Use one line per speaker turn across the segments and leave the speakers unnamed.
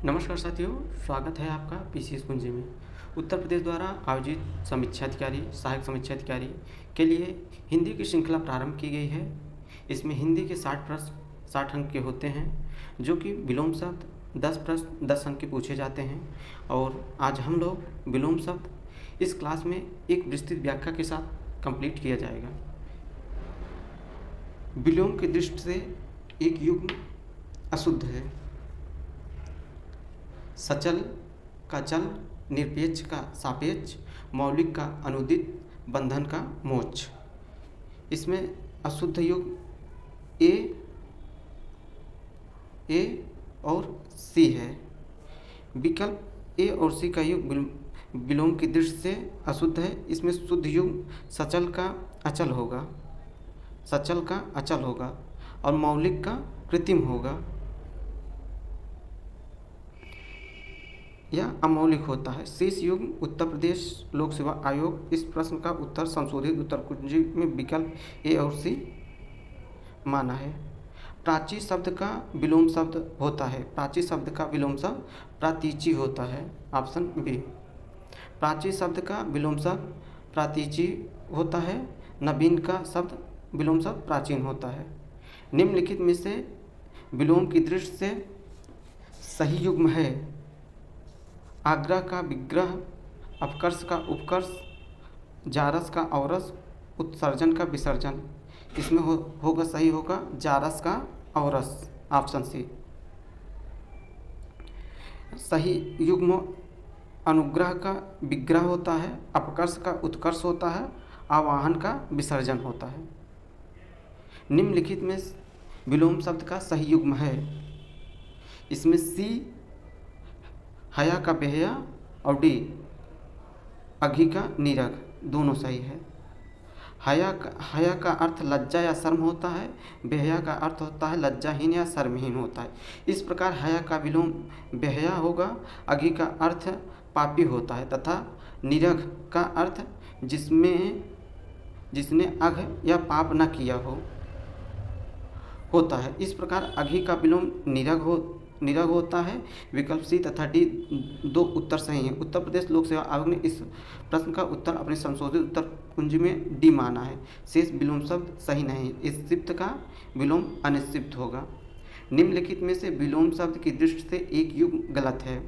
नमस्कार साथियों, स्वागत है आपका पीसीएस कुंजी में। उत्तर प्रदेश द्वारा आयोजित समीक्षा अधिकारी, सहायक समीक्षा अधिकारी के लिए हिंदी की श्रृंखला प्रारंभ की गई है। इसमें हिंदी के 60 प्रश्न 60 अंक के होते हैं, जो कि विलोम शब्द 10 प्रश्न 10 अंक के पूछे जाते हैं। और आज हम लोग विलोम शब्द इस क्लास में एक विस्तृत व्याख्या के साथ कंप्लीट किया जाएगा। विलोम की दृष्टि से एक युग्म अशुद्ध है। सचल का चल, निरपेक्ष का सापेक्ष, मौलिक का अनुदित, बंधन का मोक्ष। इसमें अशुद्ध युग्म ए और सी है। विकल्प ए और सी का युग्म विलोम की दृष्टि से अशुद्ध है। इसमें शुद्ध युग्म सचल का अचल होगा और मौलिक का कृत्रिम होगा या अमौलिक होता है। शेष युग्म उत्तर प्रदेश लोक सेवा आयोग। इस प्रश्न का उत्तर संशोधित उत्तर कुंजी में विकल्प ए और सी माना है। प्राची शब्द का विलोम शब्द होता है। प्राची शब्द का विलोम शब्द प्रातीची होता है, ऑप्शन बी। प्राची शब्द का विलोम शब्द प्रातीची होता है। नवीन का शब्द विलोम शब्द प्राचीन होता है। निम्नलिखित में से विलोम की दृष्टि से सही युग्म है आग्रह का विग्रह, अपकर्ष का उपकर्ष, जारस का औरस, उत्सर्जन का विसर्जन। इसमें सही होगा जारस का औरस, ऑप्शन सी। सही युग्म अनुग्रह का विग्रह होता है, अपकर्ष का उत्कर्ष होता है, आवाहन का विसर्जन होता है। निम्नलिखित में विलोम शब्द का सही युग्म है। इसमें सी हया का बेहया और डी अघी का नीरघ, दोनों सही है। हया का अर्थ लज्जा या शर्म होता है। बेहया का अर्थ होता है लज्जाहीन या शर्महीन होता है। इस प्रकार हया का विलोम बेहया होगा। अघी का अर्थ पापी होता है तथा नीरघ का अर्थ जिसने अघ या पाप न किया होता है। इस प्रकार अघी का विलोम नीरघ होता है। विकल्प सी तथा डी दो उत्तर सही हैं। उत्तर प्रदेश लोक सेवा आयोग ने इस प्रश्न का उत्तर अपने संशोधित उत्तर कुंजी में डी माना है। शेष विलोम शब्द सही नहीं। इस सिप्त का विलोम अनिश्चित होगा। निम्नलिखित में से विलोम शब्द की दृष्टि से एक युग्म गलत है,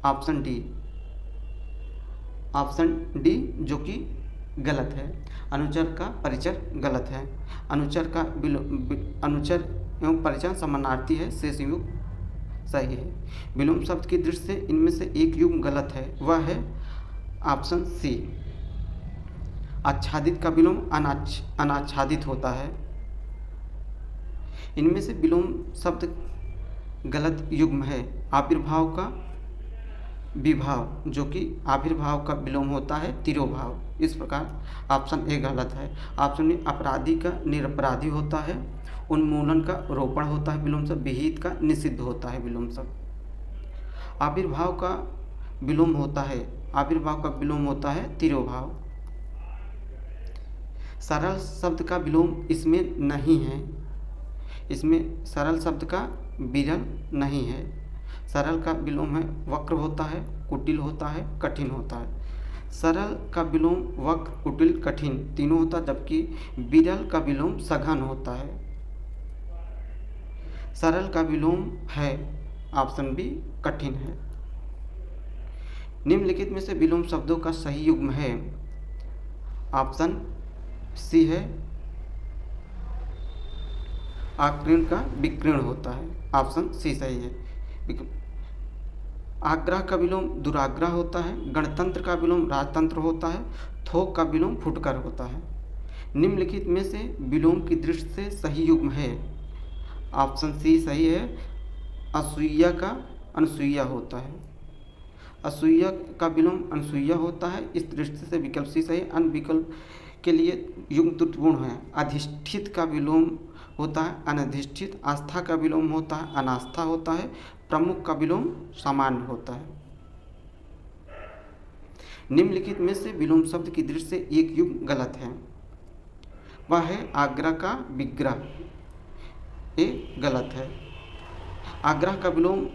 ऑप्शन डी जो कि गलत है। अनुचर का परिचर गलत है। अनुचर एवं परिचय समानार्थी है। शेष युग्म सही है। विलोम शब्द की दृष्टि से इनमें से एक युग्म गलत है, वह है ऑप्शन सी। आच्छादित का विलोम अनाच्छादित होता है। इनमें से विलोम शब्द गलत युग्म है। आविर्भाव का विभाव, जो कि आविर्भाव का विलोम होता है तिरोभाव। इस प्रकार ऑप्शन ए गलत है। ऑप्शन बी अपराधी का निरपराधी होता है। उन्मूलन का रोपण होता है विलोम शब्द। विहित का निषिद्ध होता है विलोम शब्द। आविर्भाव का विलोम होता है तिरोभाव। सरल शब्द का विलोम इसमें नहीं है। इसमें सरल शब्द का विरल नहीं है। सरल का विलोम है वक्र होता है, कुटिल होता है, कठिन होता है। सरल का विलोम वक्र, कुटिल, कठिन तीनों होता है, जबकि विरल का विलोम सघन होता है। सरल का विलोम है ऑप्शन बी कठिन है। निम्नलिखित में से विलोम शब्दों का सही युग्म है, ऑप्शन सी है आकृण का विकृण होता है, ऑप्शन सी सही है। आग्रह का विलोम दुराग्रह होता है। गणतंत्र का विलोम राजतंत्र होता है। थोक का विलोम फुटकर होता है। निम्नलिखित में से विलोम की दृष्टि से सही युग्म है, ऑप्शन सी सही है। असूया का अनसूया होता है। असूया का विलोम अनसूया होता है। इस दृष्टि से विकल्प सी सही। अन्य विकल्प के लिए युग्म त्रुटिपूर्ण है। अधिष्ठित का विलोम होता है अनधिष्ठित। आस्था का विलोम होता है अनास्था होता है। प्रमुख का विलोम सामान्य होता है। निम्नलिखित में से विलोम शब्द की दृष्टि से एक युग्म गलत है, वह है आग्रह का विग्रह। ये गलत है। आग्रह का विलोम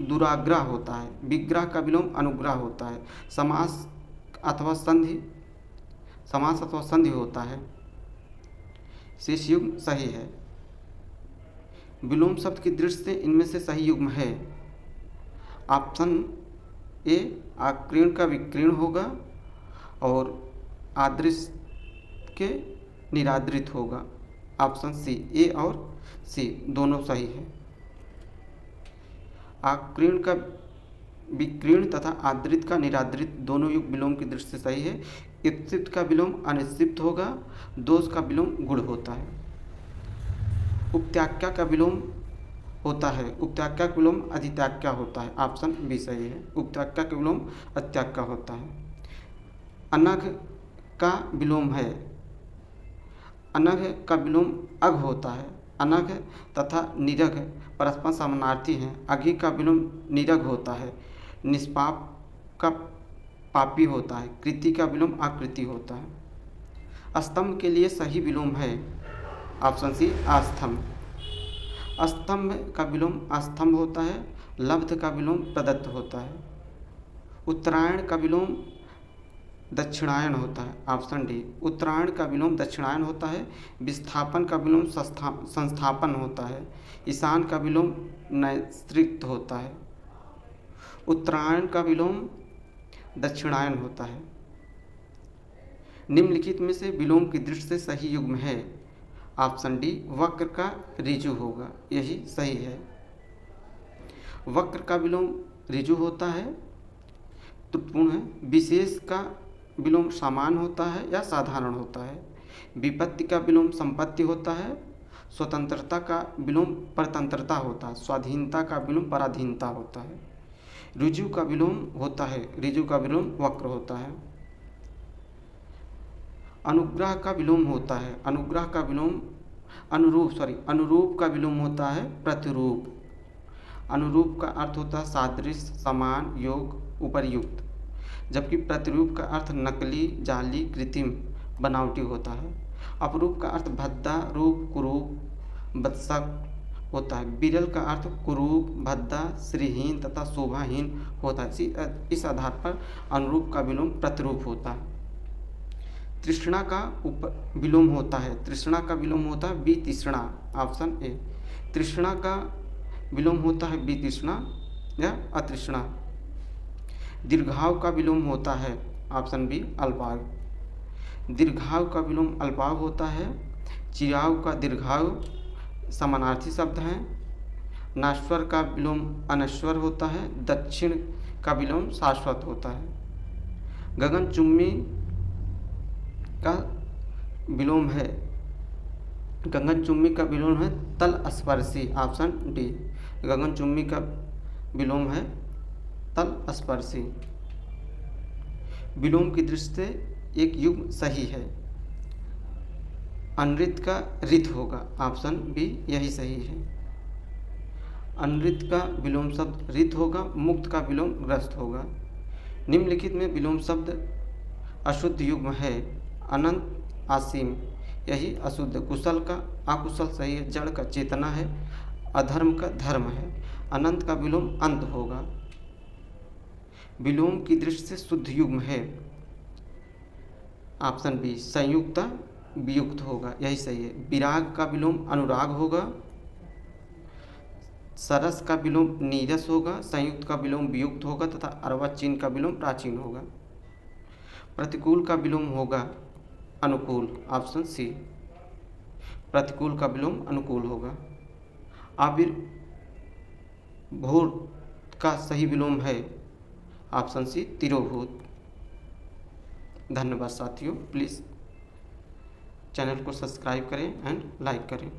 दुराग्रह होता है। विग्रह का विलोम अनुग्रह होता है। समास अथवा संधि होता है। शेष युग्म सही है। विलोम शब्द की दृष्टि से इनमें से सही युग्म है ऑप्शन ए आक्रीण का विकीर्ण होगा और आदृश के निरादृत होगा। ऑप्शन सी, ए और सी दोनों सही है। आक्रीण का विकीर्ण तथा आदृत का निरादृत दोनों युग विलोम की दृष्टि से सही है। इप्सित का विलोम अनिश्चित होगा। दोष का विलोम गुण होता है। उपत्याख्या का विलोम होता है। उपत्याख्या का विलोम अधित्याख्या होता है। ऑप्शन बी सही है। उपत्याख्या का विलोम अत्याख्या होता है। अनघ का विलोम है। अनघ का विलोम अघ होता है। अनघ तथा निरघ परस्पर समानार्थी हैं। अघि का विलोम निरघ होता है। निष्पाप का पापी होता है। कृति का विलोम आकृति होता है। स्तंभ के लिए सही विलोम है ऑप्शन सी आस्तंभ। स्तंभ का विलोम अस्तंभ होता है। लब्ध का विलोम प्रदत्त होता है। उत्तरायण का विलोम दक्षिणायन होता है। ऑप्शन डी उत्तरायण का विलोम दक्षिणायन होता है। विस्थापन का विलोम संस्थापन होता है। ईशान का विलोम नैसृत होता है। उत्तरायण का विलोम दक्षिणायन होता है। निम्नलिखित में से विलोम की दृष्टि से सही युग्म है ऑप्शन डी वक्र का ऋजु होगा। यही सही है। वक्र का विलोम ऋजु होता है, त्रुटिपूर्ण है। विशेष का विलोम समान होता है या साधारण होता है। विपत्ति का विलोम संपत्ति होता है। स्वतंत्रता का विलोम परतंत्रता होता है। स्वाधीनता का विलोम पराधीनता होता है। ऋजु का विलोम होता है। ऋजु का विलोम वक्र होता है। अनुग्रह का विलोम होता है। अनुग्रह का विलोम अनुरूप का विलोम होता है प्रतिरूप। अनुरूप का अर्थ होता है सादृश्य, समान, योग, उपरयुक्त, जबकि प्रतिरूप का अर्थ नकली, जाली, कृत्रिम, बनावटी होता है। अपरूप का अर्थ भद्दा, रूप, कुरूप, बत्सक होता है। विरल का अर्थ कुरूप, भद्दा, श्रीहीन तथा शोभाहीन होता है। इस आधार पर अनुरूप का विलोम प्रतिरूप होता है। तृष्णा का विलोम होता है। तृष्णा का विलोम होता है वितृष्णा। Option A. तृष्णा का विलोम होता है वितृष्णा या अतृष्णा। दीर्घाव का विलोम होता है ऑप्शन बी अल्पाव। दीर्घाव का विलोम अल्पाव होता है। चिराव का दीर्घाव समानार्थी शब्द हैं। नाश्वर का विलोम अनश्वर होता है। दक्षिण का विलोम शाश्वत होता है। गगनचुम्बी का विलोम है। गगनचुम्बी का विलोम है तल स्पर्शी। ऑप्शन डी गगनचुम्बी का विलोम है तल स्पर्शी। विलोम की दृष्टि से एक युग्म सही है। अनृत का रित होगा। ऑप्शन बी यही सही है। अनृत का विलोम शब्द रित होगा। मुक्त का विलोम ग्रस्त होगा। निम्नलिखित में विलोम शब्द अशुद्ध युग्म है। अनंत, असीम, यही अशुद्ध। कुशल का अकुशल सही है। जड़ का चेतना है। अधर्म का धर्म है। अनंत का विलोम अंत होगा। विलोम की दृष्टि से शुद्ध युग्म है ऑप्शन बी संयुक्त वियुक्त होगा। यही सही है। विराग का विलोम अनुराग होगा। सरस का विलोम नीरस होगा। संयुक्त का विलोम वियुक्त होगा तथा अर्वाचीन का विलोम प्राचीन होगा। प्रतिकूल का विलोम होगा अनुकूल। ऑप्शन सी प्रतिकूल का विलोम अनुकूल होगा। आविर्भूत का सही विलोम है ऑप्शन सी तिरोभूत। धन्यवाद साथियों। प्लीज़ चैनल को सब्सक्राइब करें एंड लाइक करें।